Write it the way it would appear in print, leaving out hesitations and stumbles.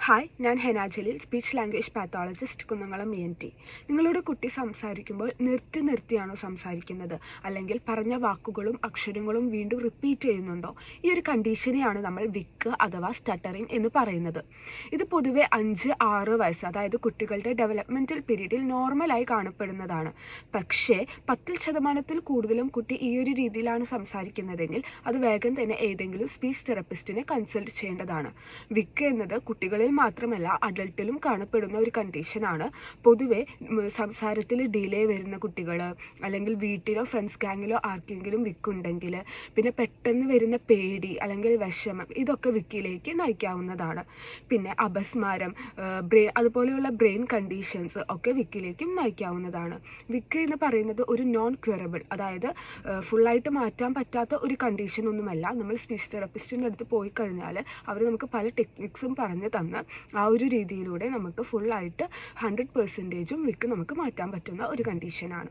Hi, ഞാൻ Hena Jaleel, speech language pathologist, Kunnamkulam ENT. നിങ്ങളുടെ കുട്ടി സംസാരിക്കുമ്പോൾ നിർത്തിയാണോ സംസാരിക്കുന്നത്, അല്ലെങ്കിൽ പറഞ്ഞ വാക്കുകളും അക്ഷരങ്ങളും വീണ്ടും റിപ്പീറ്റ് ചെയ്യുന്നുണ്ടോ? ഈ ഒരു കണ്ടീഷനെയാണ് നമ്മൾ വിക്ക് അഥവാ സ്റ്റട്ടറിങ് എന്ന് പറയുന്നത്. ഇത് പൊതുവെ 5-6 വയസ്സ്, അതായത് കുട്ടികളുടെ ഡെവലപ്മെൻറ്റൽ പീരീഡിൽ നോർമലായി കാണപ്പെടുന്നതാണ്. പക്ഷേ 10% കൂടുതലും കുട്ടി ഈ ഒരു രീതിയിലാണ് സംസാരിക്കുന്നതെങ്കിൽ അത് വേഗം തന്നെ ഏതെങ്കിലും സ്പീച്ച് തെറപ്പിസ്റ്റിനെ കൺസൾട്ട് ചെയ്യേണ്ടതാണ്. വിക്ക് എന്നത് കുട്ടികളിൽ മാത്രമല്ല അഡൾട്ടിലും കാണപ്പെടുന്ന ഒരു കണ്ടീഷനാണ്. പൊതുവെ സംസാരത്തിൽ ഡിലേ വരുന്ന കുട്ടികൾ, അല്ലെങ്കിൽ വീട്ടിലോ ഫ്രണ്ട്സ് ഗാങ്ങിലോ ആർക്കെങ്കിലും വിക്കുണ്ടെങ്കിൽ, പിന്നെ പെട്ടെന്ന് വരുന്ന പേടി അല്ലെങ്കിൽ വിഷമം, ഇതൊക്കെ വിക്കിലേക്ക് നയിക്കാവുന്നതാണ്. പിന്നെ അപസ്മാരം, അതുപോലെയുള്ള ബ്രെയിൻ കണ്ടീഷൻസ് ഒക്കെ വിക്കിലേക്കും നയിക്കാവുന്നതാണ്. വിക്ക് എന്ന് പറയുന്നത് ഒരു നോൺ ക്യൂറബിൾ, അതായത് ഫുള്ളായിട്ട് മാറ്റാൻ പറ്റാത്ത ഒരു കണ്ടീഷൻ ഒന്നുമല്ല. നമ്മൾ സ്പീച്ച് തെറപ്പിസ്റ്റിൻ്റെ അടുത്ത് പോയി കഴിഞ്ഞാൽ അവർ നമുക്ക് പല ടെക്നിക്സും പറഞ്ഞു തന്ന് ആ ഒരു രീതിയിലൂടെ നമുക്ക് ഫുള്ളായിട്ട് 100% വിക്ക് നമുക്ക് മാറ്റാൻ പറ്റുന്ന ഒരു കണ്ടീഷനാണ്.